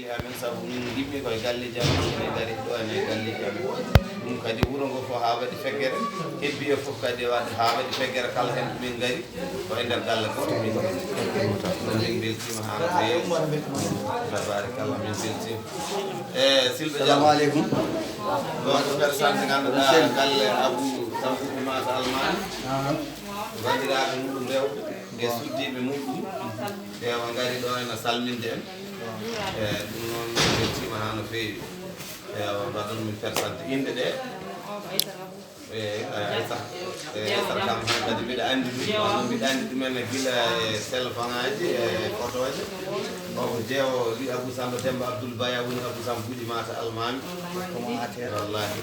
amen sabu min gimmi koye galleji amen ene gari ɗo ene galleji amen ɗum kadi wuro ngo fof ha waɗi feggere hebbi e fof kadi wadde ha waɗi feggere kala hen min gari ko e nder galle goto min min beltima ha no feewi tabarakallah min beltima silɓe assalamu aleykum ɗon ko persante ganduɗa galle abou samboudi mata almani bandiraɓe muɗum rewɓe e suddiɓe muɗum ewa gari ɗo ene salminde en ɗum noon min beltima ha no feewi ewa mbaɗon min persante inde ɗe Aisata kam kadi mbiɗa andi ɗum mbiɗa andi ɗumen gila e téléphone aji e photo ji o ko jeewo li Abou Samba Demba Abdoul Baya woni Abou Samba Goudy Mata Almami komo atere wallahi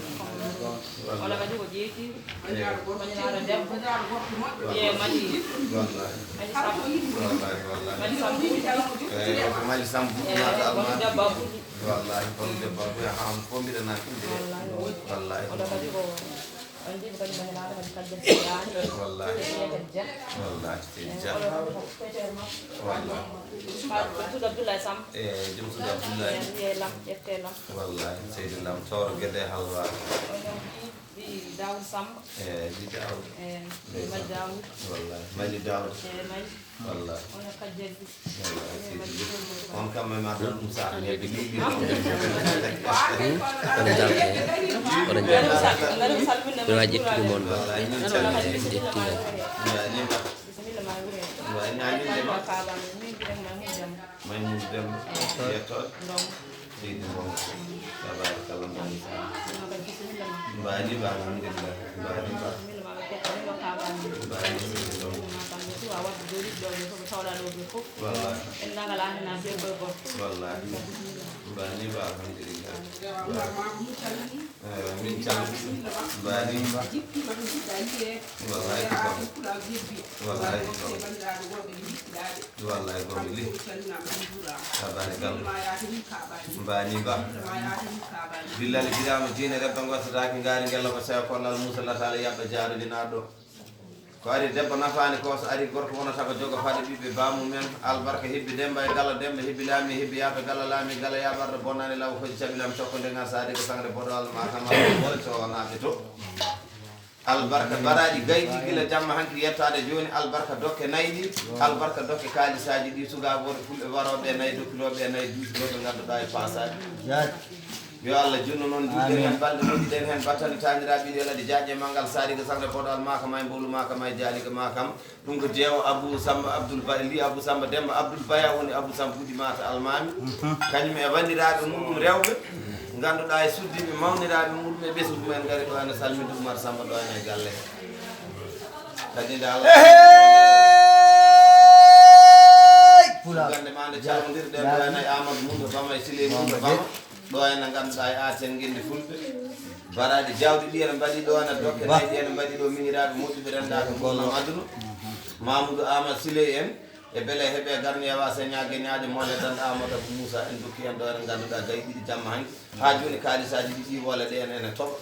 wala kadi ko jeeti bañinaɗo debbo ye mali wallahi ko mali Samba Goudy Mata Almami wallahi kono debbo ya ham ko mbiɗana inde wallahi والله والله والله سيد الله صور كده حلوة داود سام داود مال داود والله مال داود والله أنا كجد والله كم ما أدري مساعد يبيني orang jalan berwajib mohon min calmi mbani wallahi gomi li abani gam mbani ba billahi bidama dine rebba gottotaki ngari ngella ko sewa kollal Moussa Latala yabɓe jaarudi naɗo ko ari debbo nafani ko so ari gorko wonata ko jogo faade ɓiɓɓe bamumen albarka hebbi demba e galla demba hebbi laami hebbi yaɓe galla laami galla yaɓarde bonnani law foji caɓilami cokko nde gar sade ko sangre boɗowal ma kam bol cowonaɓe to albarka baraɗi gayɗi gila jamma hanki yettade joni albarka dokke nayyi ɗi albarka dokke kalisaji ɗi sugaɓore fulɓe waroɓe nayyi dokkiloɓe e nayyi duusiloɓe ganduɗa e pasade yo Allah junno noon juɗen hen balɗe moƴƴiɗen hen battani taniraɓe ɗi elade jaaƴe mangal sariga sangre boɗowal makam e mbolu makam e jaaliga makam ɗum ko jeewo Abou Samba Abdoul Baya li Abou Samba Demba Abdoul Baya woni Abou Samba Goudy Mata Almami kañum e wandiraɓe muɗum rewɓe ganduɗa e suddiɓe mawniraɓe muɗum e ɓesgu mumen gari ɗo ene salminde Oumar Samba ɗo ene galle kadi nde Allah gande ma nde calmodirɗe ɗo ene Amadou Mounda Bama e Siley Mounda Bama ɗo ene ganduɗa e Aten guinde fulɓe baraɗi jawɗi ɗi ene mbaɗi ɗo ene dokke nayyi ɗi ene mbaɗi ɗo miñiraɓe moƴƴuɓe rendaɓe gonno aduna Mamoudou Amadou Siley en e beele heeɓe garniyewa señague ñaaƴo mole tan Amadou Abou Moussa en dokki hen ɗo ene ganduɗa gayi ɗiɗi jamma hanki ha joni kalisaji ɗi ƴiwole ɗe ene toɓa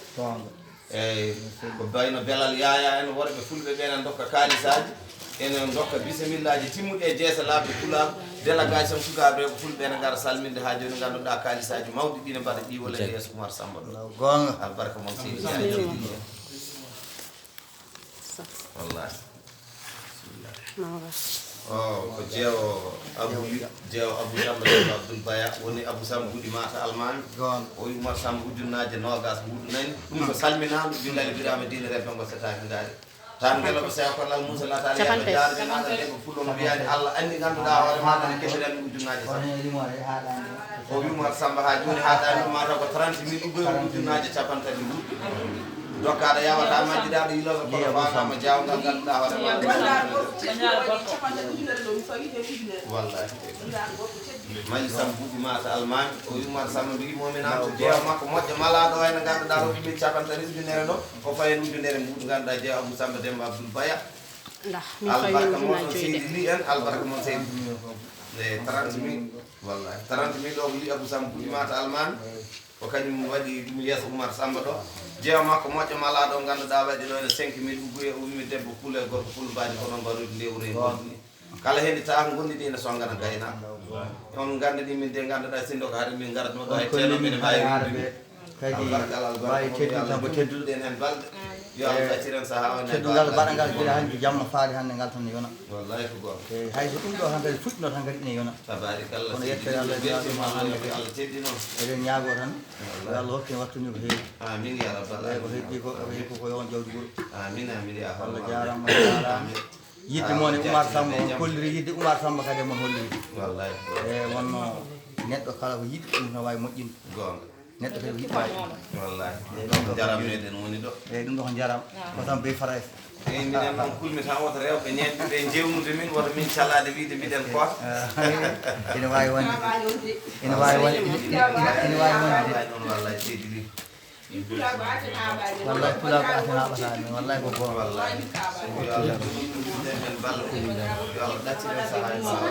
eyyi ko bayno Belal Yaya en worɓe fulɓe ɓe ene dokka kalisaji ene dokka bisimillaji timmuɗe e jeesa labde pulaar délégation sukaɓe ko fulɓe ene gara salminde ha joni ganduɗa kalisaji mawɗi ɗi ne mbaɗa ƴiwole e yeeso Oumar Samba ɗo gonga albarka moon seydi Yaya wallahi ko jeewo Abou Samba Demba Abdoul Baya woni Abou Samba Goudy Mata Almami o wi Oumar Samba ujunnaje nogas ɓuuɗu nayyi ɗum ko salminaɗo billahi birama dine rebbe gossataki ngaari tan ngeloɓe sewa kollal Moussa Latala yaɓe jaarde maɗa debbo fullo no wiyani Allah andi ganduɗa hoore maɗa ne keɓirani ujunnaje sa o wi Oumar Samba ha joni haɗani ɗum mataw ko 30 000 ɓoyri ujunnaje capantati ɓuuɗi dokkaɗo yawata majjiɗaɗo yiloɓe kono fawtama jawgal ganduɗa hoore wallahi mali Samba Goudy Mata Almami o wi Oumar Samba mbi mominato jeewa makko moƴƴo malaɗo ene ganduɗa ɗo ɓiɓɓe capantati ujunere ɗo o fayen ujunere mbuɗu ganduɗa jeewa Abou Samba Demba Abdoul Baya albarka moon seydi li en albarka moon seydi e 30 000 wallahi 30 000 o ko li Abou Samba Goudy Mata Almami o kañum waɗi ɗum yeeso Oumar Samba ɗo jeewa makko moƴƴo malaɗo ganduɗa waɗi ɗo ene 5 000 ugguye o wimi debbo puule gorko fulbadi kono mbarude lewru e gonɗi kala hen ta gondidi ina songana gayna on gandidi min de ganduɗa sindo ko haade min garat no ɗo e teno min mbawi kadi wawi teddude tan ko teddude en hen balɗe yo Allah ɓacciren saha on teddugal baɗagal gila hannde jamma faade hannde ngal tan ne yona wallahi ko gonga e hayso ɗum ɗo tan kadi fuɗɗino tan kadi ine yona tabarikalla kono yettere Allah beltima Allah teddi noon eɗen ñaago tan yo Allah hokkien wattude ko heewi amin ya rabbal ko heddi ko ko yon jawdi ɓuuro amin amin ya Allah Allah jarama jarama yidde moon e Oumar Samba on kolliri yidde Oumar Samba kadi mon holliri wallahi e wonno neɗɗo kala ko yiɗi ɗum tan wawi moƴƴinde gonga neɗɗo kadi ko yiɗi wawi wallahi ɗum jaram meɗen woni ɗo eyyi ɗum ɗo ko jaram ko tan be faray eyi minen ɗon kulmi tan woto rewɓe ñeɗɗe ɓe jewnude min woto min calade wiide mbiɗen koota ene wawi wonde ene wawi wonde ene wawi wonde ɗon wallahi seydi ɗi wallahi pulaw ko aten haɓata men wallahi ko goto wallahi yo Allah men balla yo Allah ɗacciren saha